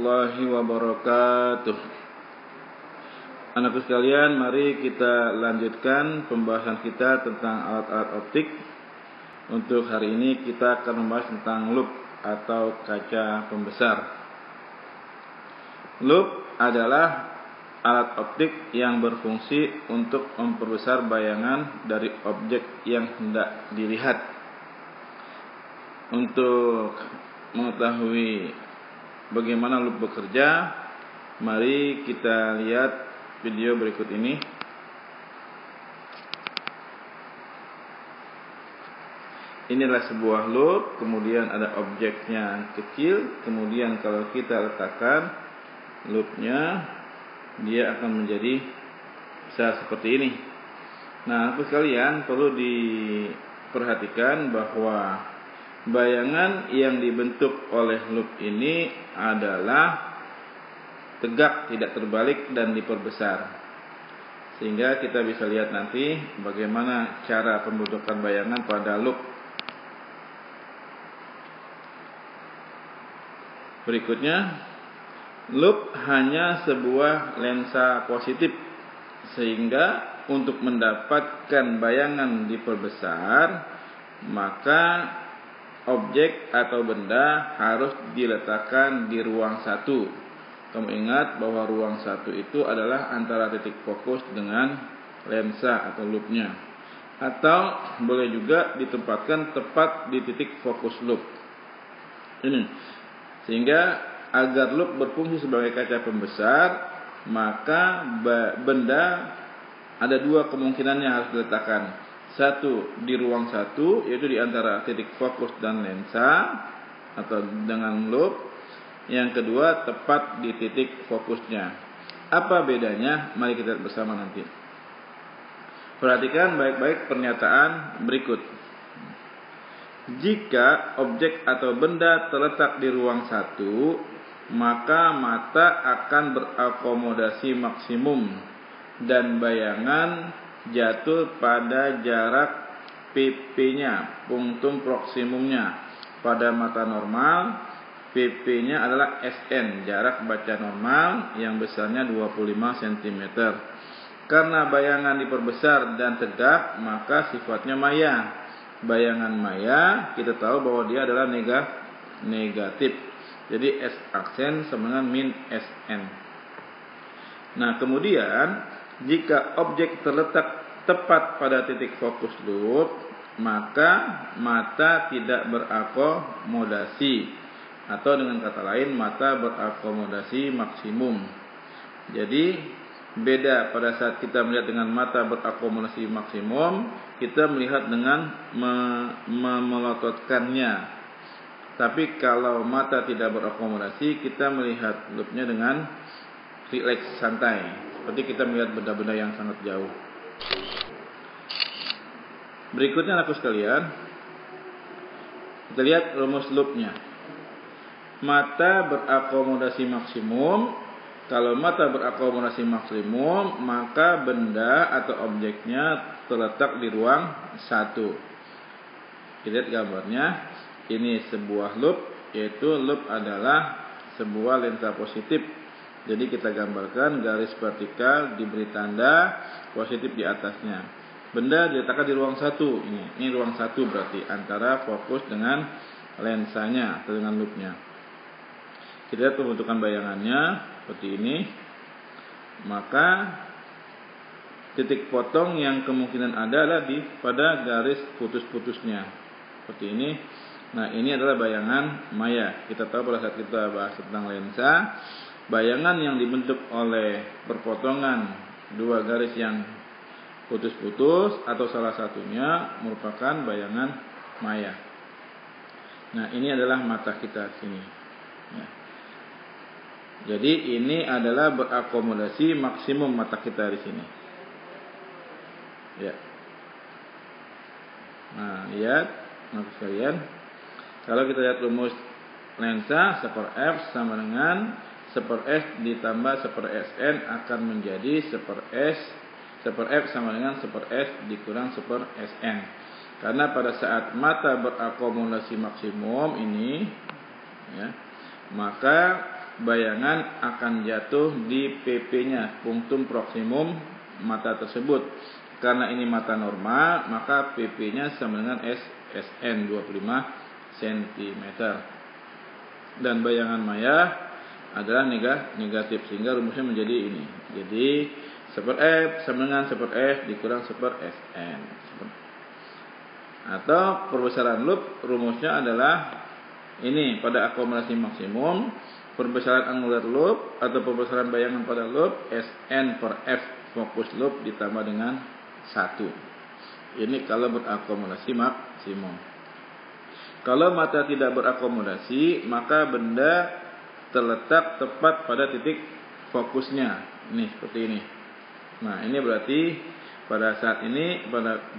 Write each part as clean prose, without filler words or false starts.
Warahmatullahi wabarakatuh. Anakku sekalian, mari kita lanjutkan pembahasan kita tentang alat-alat optik. Untuk hari ini kita akan membahas tentang loop atau kaca pembesar. Loop adalah alat optik yang berfungsi untuk memperbesar bayangan dari objek yang hendak dilihat. Untuk mengetahui bagaimana loop bekerja, mari kita lihat video berikut ini. Inilah sebuah loop, kemudian ada objeknya kecil, kemudian kalau kita letakkan loopnya, dia akan menjadi besar seperti ini. Nah, sekalian perlu diperhatikan bahwa bayangan yang dibentuk oleh loop ini adalah tegak, tidak terbalik dan diperbesar. Sehingga kita bisa lihat nanti bagaimana cara pembentukan bayangan pada loop. Berikutnya, loop hanya sebuah lensa positif, sehingga untuk mendapatkan bayangan diperbesar, maka objek atau benda harus diletakkan di ruang satu. Kamu ingat bahwa ruang satu itu adalah antara titik fokus dengan lensa atau loopnya. Atau boleh juga ditempatkan tepat di titik fokus loop. Ini. Sehingga agar loop berfungsi sebagai kaca pembesar, maka benda ada dua kemungkinan yang harus diletakkan. Satu di ruang satu, yaitu di antara titik fokus dan lensa atau dengan loop. Yang kedua tepat di titik fokusnya. Apa bedanya? Mari kita lihat bersama nanti. Perhatikan baik-baik pernyataan berikut. Jika objek atau benda terletak di ruang satu, maka mata akan berakomodasi maksimum dan bayangan jatuh pada jarak PP-nya, punktum proksimumnya. Pada mata normal, PP-nya adalah SN, jarak baca normal yang besarnya 25 cm. Karena bayangan diperbesar dan tegak, maka sifatnya maya. Bayangan maya, kita tahu bahwa dia adalah negatif. Jadi S aksen sama dengan min SN. Nah, kemudian jika objek terletak tepat pada titik fokus loop, maka mata tidak berakomodasi, atau dengan kata lain mata berakomodasi maksimum. Jadi beda pada saat kita melihat dengan mata berakomodasi maksimum, kita melihat dengan melototkannya. Tapi kalau mata tidak berakomodasi, kita melihat loopnya dengan rileks, santai, seperti kita melihat benda-benda yang sangat jauh. Berikutnya anakku sekalian, kita lihat rumus loopnya. Mata berakomodasi maksimum. Kalau mata berakomodasi maksimum, maka benda atau objeknya terletak di ruang satu. Kita lihat gambarnya. Ini sebuah loop, yaitu loop adalah sebuah lensa positif. Jadi kita gambarkan garis vertikal diberi tanda positif di atasnya. Benda diletakkan di ruang satu. Ini ruang satu berarti antara fokus dengan lensanya atau dengan loopnya. Kita lihat pembentukan bayangannya seperti ini. Maka titik potong yang kemungkinan ada adalah pada garis putus-putusnya seperti ini. Nah, ini adalah bayangan maya. Kita tahu pada saat kita bahas tentang lensa, bayangan yang dibentuk oleh perpotongan dua garis yang putus-putus atau salah satunya merupakan bayangan maya. Nah, ini adalah mata kita sini. Ya. Jadi ini adalah berakomodasi maksimum mata kita di sini. Ya. Nah, lihat, maksud sekalian, kalau kita lihat rumus lensa, 1/f sama dengan 1/s ditambah 1/sn akan menjadi 1/f sama dengan 1/s dikurang 1/sn. Karena pada saat mata berakomodasi maksimum ini, ya, maka bayangan akan jatuh di PP-nya, punktum proksimum mata tersebut. Karena ini mata normal, maka PP-nya sama dengan SN 25 cm. Dan bayangan maya adalah negatif, sehingga rumusnya menjadi ini. Jadi super F sama dengan super F dikurang super SN. Atau perbesaran loop rumusnya adalah ini pada akomodasi maksimum, perbesaran angular loop atau perbesaran bayangan pada loop SN per F fokus loop ditambah dengan 1. Ini kalau berakomodasi maksimum. Kalau mata tidak berakomodasi, maka benda terletak tepat pada titik fokusnya. Ini seperti ini. Nah, ini berarti pada saat ini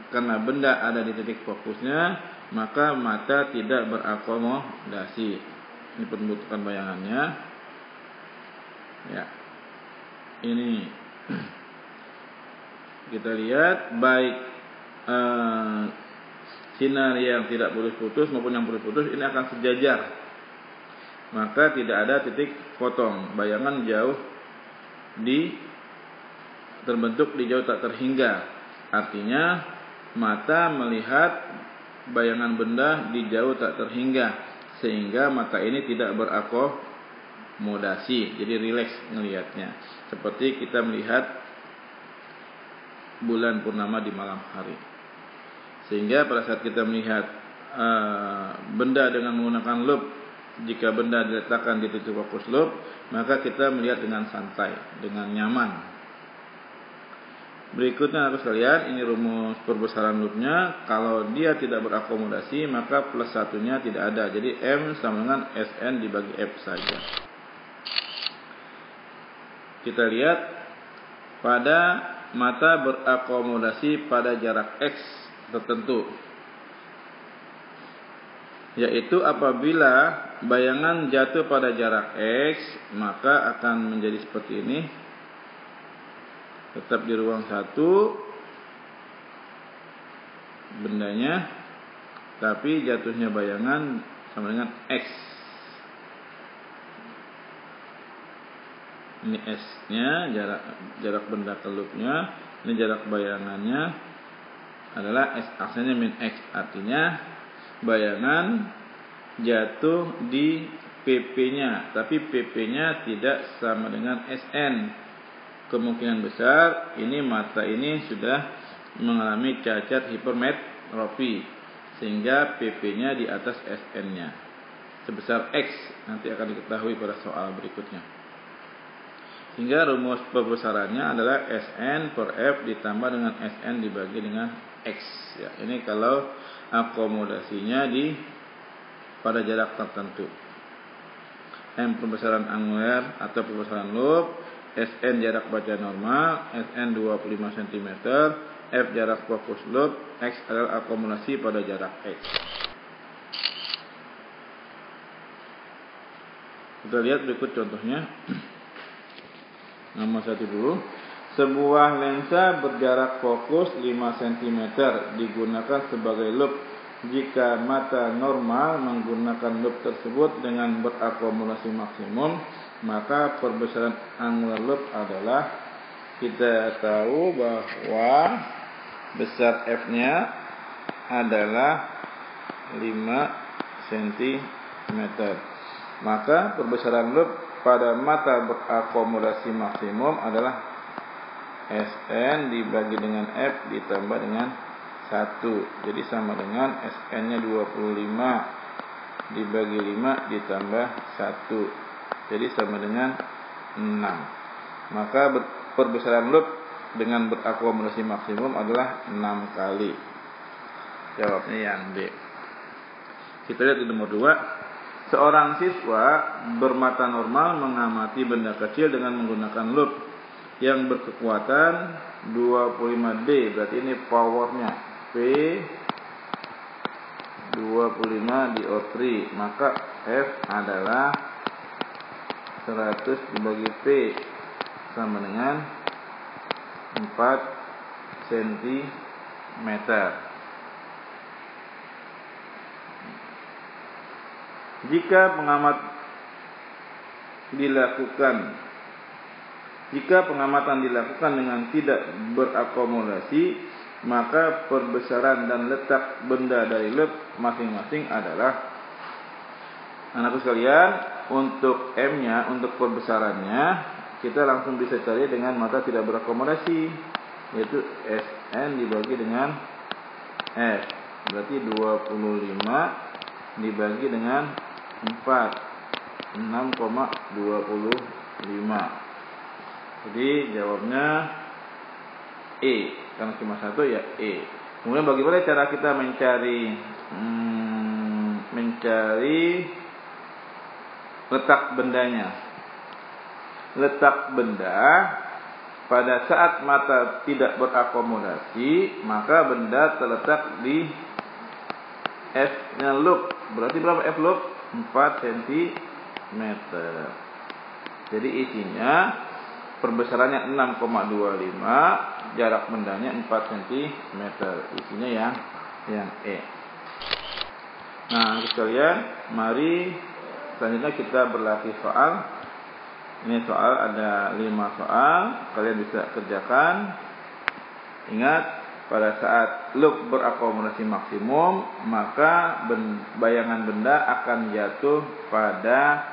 karena benda ada di titik fokusnya, maka mata tidak berakomodasi. Ini pembentukan bayangannya. Ya. Ini kita lihat baik sinar yang tidak putus-putus maupun yang putus-putus ini akan sejajar. Maka tidak ada titik potong. Bayangan jauh terbentuk di jauh tak terhingga. Artinya mata melihat bayangan benda di jauh tak terhingga, sehingga mata ini tidak berakomodasi. Jadi rileks melihatnya. Seperti kita melihat bulan purnama di malam hari. Sehingga pada saat kita melihat benda dengan menggunakan loop, jika benda diletakkan di titik fokus loop, maka kita melihat dengan santai, dengan nyaman. Berikutnya harus sekalian, ini rumus perbesaran loopnya. Kalau dia tidak berakomodasi, maka plus satunya tidak ada. Jadi M sama dengan SN dibagi F saja. Kita lihat pada mata berakomodasi pada jarak X tertentu, yaitu apabila bayangan jatuh pada jarak X, maka akan menjadi seperti ini. Tetap di ruang 1 bendanya, tapi jatuhnya bayangan sama dengan X. Ini S-nya, jarak benda ke loopnya. Ini jarak bayangannya adalah S aksennya min X. Artinya bayangan jatuh di PP-nya, tapi PP-nya tidak sama dengan SN. Kemungkinan besar ini mata ini sudah mengalami cacat hipermetropi, sehingga PP-nya di atas SN-nya sebesar X. Nanti akan diketahui pada soal berikutnya. Hingga rumus perbesarannya adalah SN per F ditambah dengan SN dibagi dengan X. Ya, ini kalau akomodasinya pada jarak tertentu. M perbesaran angular atau perbesaran loop, SN jarak baca normal, SN 25 cm, F jarak fokus loop, X adalah akomodasi pada jarak X. Kita lihat berikut contohnya. Nomor 1 dulu. Sebuah lensa berjarak fokus 5 cm digunakan sebagai loop. Jika mata normal menggunakan loop tersebut dengan berakomodasi maksimum, maka perbesaran angular loop adalah, kita tahu bahwa besar F-nya adalah 5 cm. Maka perbesaran loop pada mata berakomodasi maksimum adalah SN dibagi dengan F ditambah dengan 1. Jadi sama dengan SN-nya 25 dibagi 5 ditambah 1. Jadi sama dengan 6. Maka perbesaran loop dengan berakomodasi maksimum adalah 6 kali. Jawabnya yang D. Kita lihat di nomor 2. Seorang siswa bermata normal mengamati benda kecil dengan menggunakan loop yang berkekuatan 25D. Berarti ini powernya P 25 dioptri. Maka F adalah 100 dibagi P sama dengan 4 cm. Jika pengamat dilakukan dengan tidak berakomodasi, maka perbesaran dan letak benda dari lub masing-masing adalah, anakku sekalian, untuk M-nya, untuk perbesarannya kita langsung bisa cari dengan mata tidak berakomodasi, yaitu SN dibagi dengan F, berarti 25 dibagi dengan 4, 6,25. Jadi jawabnya E, karena cuma satu ya E. Kemudian bagaimana cara kita mencari letak bendanya? Letak benda pada saat mata tidak berakomodasi, maka benda terletak di F-nya lub. Berarti berapa F lub? 4 cm. Jadi isinya perbesarannya 6,25, jarak bendanya 4 cm. Isinya yang E. Nah, sekalian, mari selanjutnya kita berlatih soal. Ini soal ada 5 soal, kalian bisa kerjakan. Ingat, pada saat lub berakomodasi maksimum, maka bayangan benda akan jatuh pada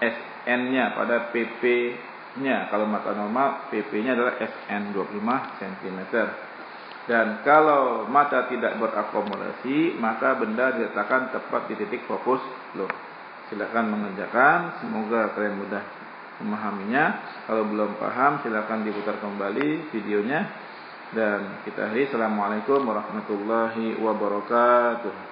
SN-nya, pada PP-nya. Kalau mata normal, PP-nya adalah SN 25 cm. Dan kalau mata tidak berakomodasi, maka benda diletakkan tepat di titik fokus lub. Silakan mengerjakan, semoga kalian mudah memahaminya. Kalau belum paham, silakan diputar kembali videonya. Dan kita akhiri. Assalamualaikum warahmatullahi wabarakatuh.